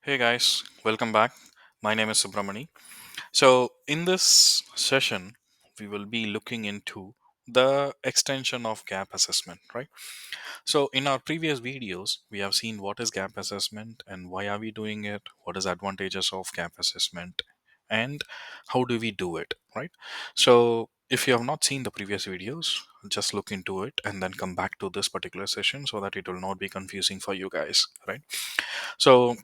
Hey guys, welcome back. My name is Subramani. So, in this session, we will be looking into the extension of gap assessment, right? So, in our previous videos, we have seen what is gap assessment and why are we doing it, what is advantages of gap assessment, and how do we do it, right? So, if you have not seen the previous videos, just look into it and then come back to this particular session so that it will not be confusing for you guys, right? So,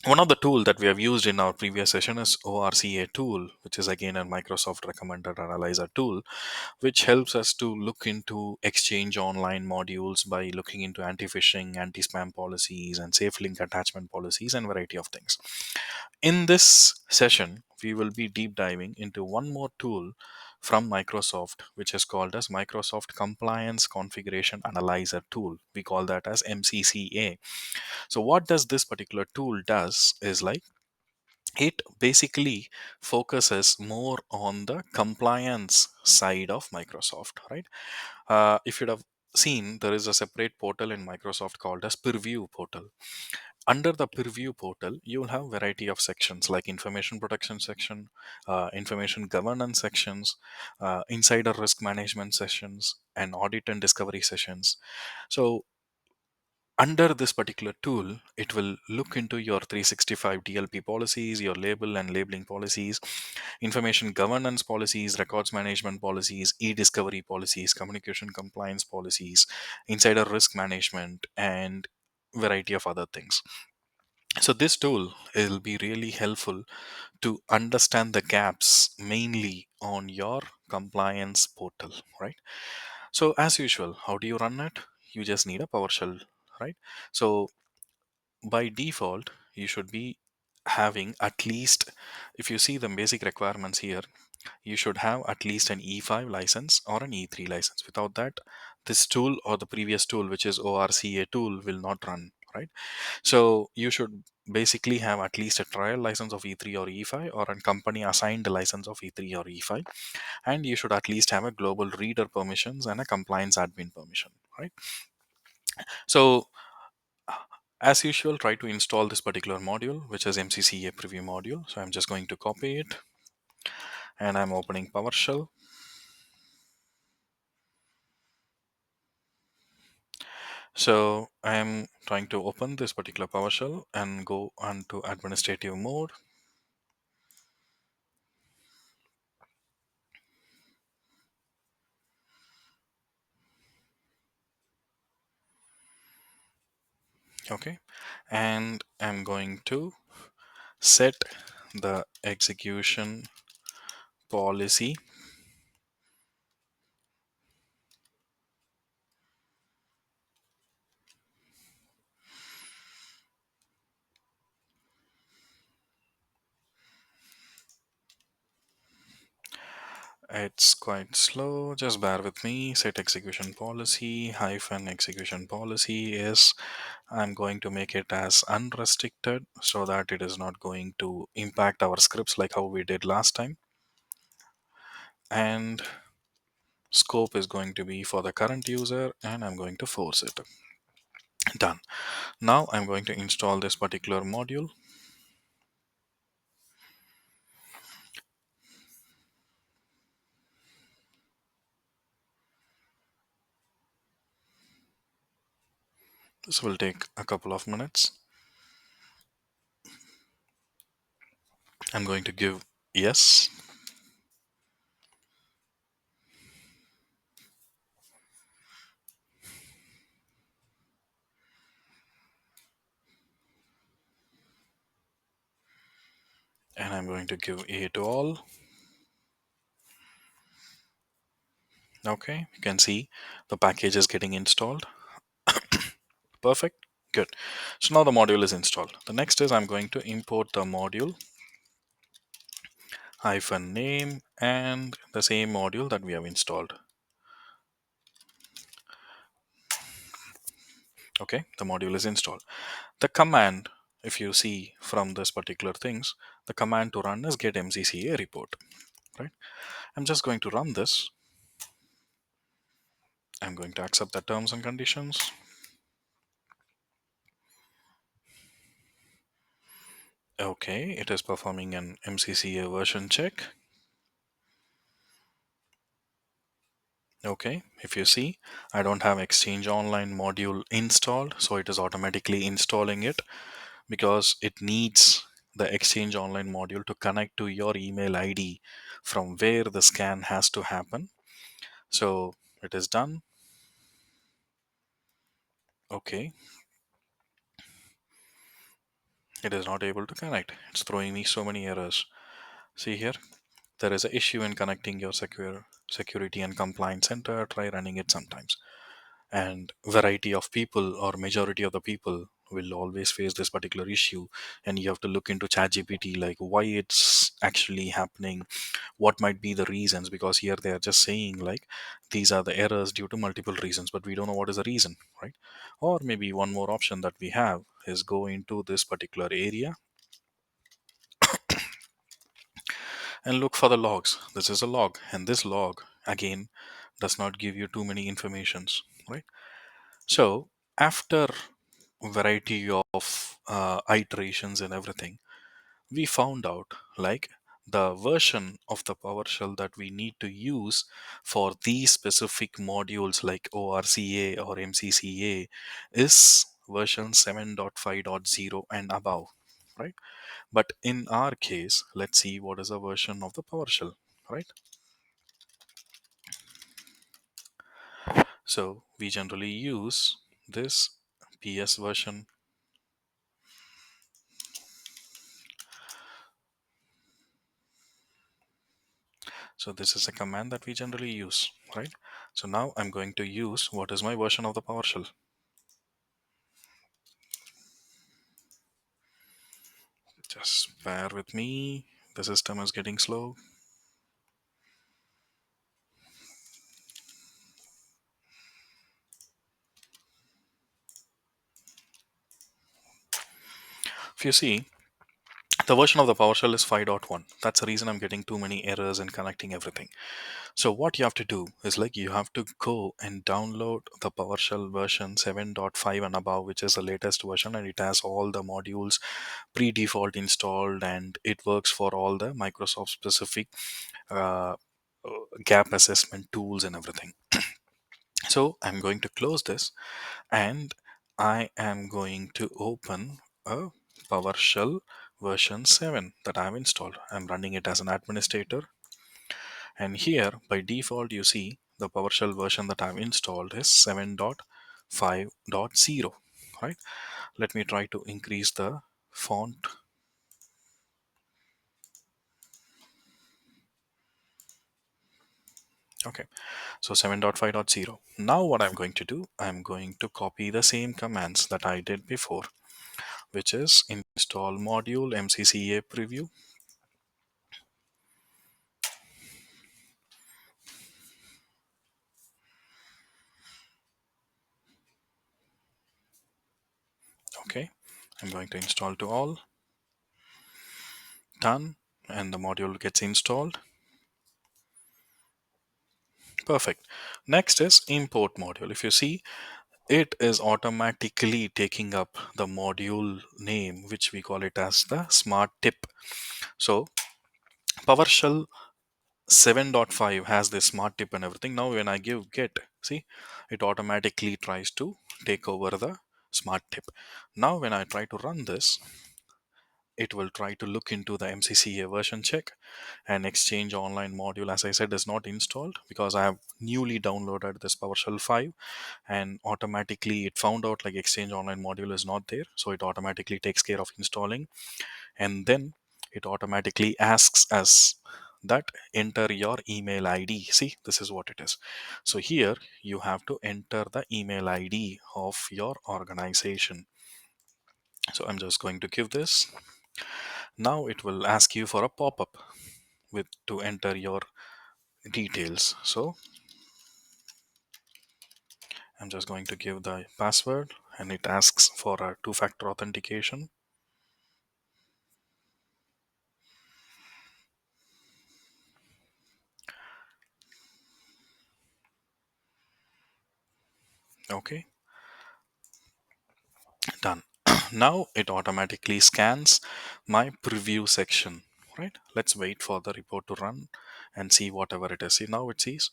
one of the tool that we have used in our previous session is ORCA tool, which is again a Microsoft recommended analyzer tool, which helps us to look into Exchange Online modules by looking into anti-phishing, anti-spam policies, and safe link attachment policies, and variety of things. In this session, we will be deep diving into one more tool from Microsoft, which is called as Microsoft Compliance Configuration Analyzer tool. We call that as MCCA. So what does this particular tool does is like it basically focuses more on the compliance side of Microsoft, right? If you'd have seen, there is a separate portal in Microsoft called as Purview portal. Under the Purview portal, you will have variety of sections like information protection section, information governance sections, insider risk management sessions, and audit and discovery sessions. So under this particular tool, it will look into your 365 DLP policies, your label and labeling policies, information governance policies, records management policies, e-discovery policies, communication compliance policies, insider risk management, and variety of other things. So this tool will be really helpful to understand the gaps mainly on your compliance portal, right? So as usual, how do you run it? You just need a PowerShell, right? So by default you should be having at least, if you see the basic requirements here, you should have at least an E5 license or an E3 license. Without that, this tool or the previous tool, which is ORCA tool, will not run, right? So you should basically have at least a trial license of E3 or E5 or a company assigned license of E3 or E5, and you should at least have a global reader permissions and a compliance admin permission, right? So as usual, try to install this particular module, which is MCCA preview module. So I'm just going to copy it and I'm opening PowerShell. So I'm trying to open this particular PowerShell and go on to administrative mode. Okay. And I'm going to set the execution policy. It's quite slow. Just bear with me. Set execution policy hyphen execution policy is, I'm going to make it as unrestricted so that it is not going to impact our scripts like how we did last time. And scope is going to be for the current user and I'm going to force it. Done. Now I'm going to install this particular module. This will take a couple of minutes. I'm going to give yes. And I'm going to give A to all. Okay, you can see the package is getting installed. Perfect. Good. So now the module is installed. The next is I'm going to import the module hyphen name and the same module that we have installed. Okay, the module is installed. The command, if you see from this particular things, the command to run is get MCCA report, right? I'm just going to run this. I'm going to accept the terms and conditions. Okay, it is performing an MCCA version check. Okay, if you see, I don't have Exchange Online module installed, so it is automatically installing it because it needs the Exchange Online module to connect to your email ID from where the scan has to happen. So it is done. Okay, it is not able to connect. It's throwing me so many errors. See here, there is an issue in connecting your security and compliance center. Try running it sometimes. And variety of people or majority of the people will always face this particular issue, and you have to look into ChatGPT like why it's actually happening, what might be the reasons, because here they are just saying like these are the errors due to multiple reasons, but we don't know what is the reason, right? Or maybe one more option that we have is go into this particular area and look for the logs. This is a log, and this log again does not give you too many informations, right? So after variety of iterations and everything, we found out like the version of the PowerShell that we need to use for these specific modules like ORCA or MCCA is version 7.5.0 and above, right? But in our case, let's see what is the version of the PowerShell, right? So we generally use this PS version. So this is a command that we generally use, right? So now I'm going to use what is my version of the PowerShell. Just bear with me. The system is getting slow. If you see, the version of the PowerShell is 5.1. That's the reason I'm getting too many errors in connecting everything. So what you have to do is like you have to go and download the PowerShell version 7.5 and above, which is the latest version, and it has all the modules pre-default installed, and it works for all the Microsoft specific uh, gap assessment tools and everything. So I'm going to close this, and I am going to open a PowerShell version 7 that I've installed. I'm running it as an administrator, and here by default you see the PowerShell version that I've installed is 7.5.0, right? Let me try to increase the font. Okay, so 7.5.0. Now what I'm going to do, I'm going to copy the same commands that I did before, which is install module MCCA preview. Okay, I'm going to install to all, done, and the module gets installed. Perfect. Next is import module. If you see, it is automatically taking up the module name, which we call it as the smart tip. So PowerShell 7.5 has this smart tip and everything. Now when I give get, see, it automatically tries to take over the smart tip. Now when I try to run this, it will try to look into the MCCA version check, and Exchange Online module, as I said, is not installed because I have newly downloaded this PowerShell 5, and automatically it found out like Exchange Online module is not there, so it automatically takes care of installing, and then it automatically asks us that enter your email ID. See, this is what it is. So here you have to enter the email ID of your organization. So I'm just going to give this. Now it will ask you for a pop-up with to enter your details. So I'm just going to give the password, and it asks for a two-factor authentication. Okay, done. Now it automatically scans my preview section, right? Let's wait for the report to run and see whatever it is. See, now it sees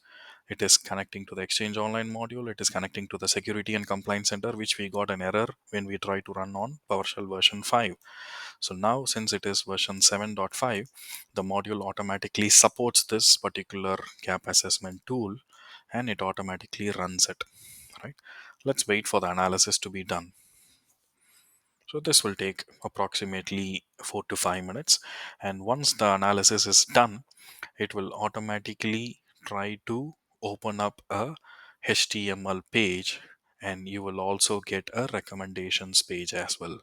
it is connecting to the Exchange Online module. It is connecting to the Security and Compliance Center, which we got an error when we try to run on PowerShell version 5. So now, since it is version 7.5, the module automatically supports this particular gap assessment tool, and it automatically runs it, right? Let's wait for the analysis to be done. So this will take approximately 4 to 5 minutes. And once the analysis is done, it will automatically try to open up a HTML page, and you will also get a recommendations page as well.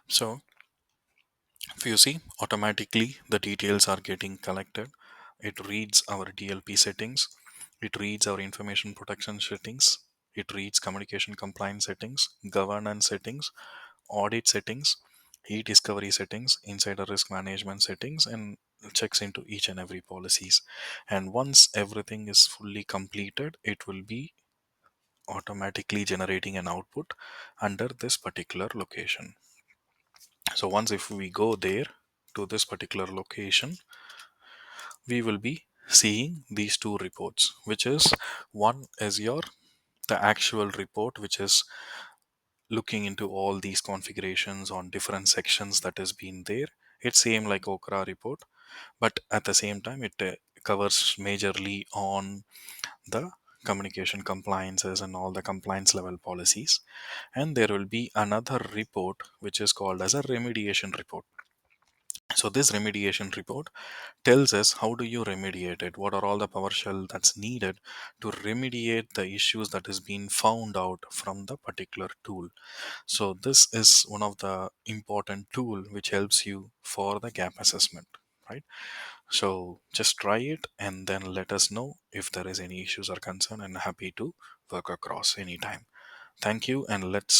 So if you see, automatically the details are getting collected. It reads our DLP settings, it reads our information protection settings, it reads communication compliance settings, governance settings, audit settings, e-discovery settings, insider risk management settings, and checks into each and every policies. And once everything is fully completed, it will be automatically generating an output under this particular location. So once if we go there to this particular location, we will be seeing these two reports, which is one is your the actual report, which is looking into all these configurations on different sections that has been there. It's same like Okra report, but at the same time it covers majorly on the communication compliances and all the compliance level policies. And there will be another report which is called as a remediation report. So this remediation report tells us how do you remediate it, what are all the PowerShell that's needed to remediate the issues that has been found out from the particular tool. So this is one of the important tool which helps you for the gap assessment, right? So just try it and then let us know if there is any issues or concern, and happy to work across anytime. Thank you, and let's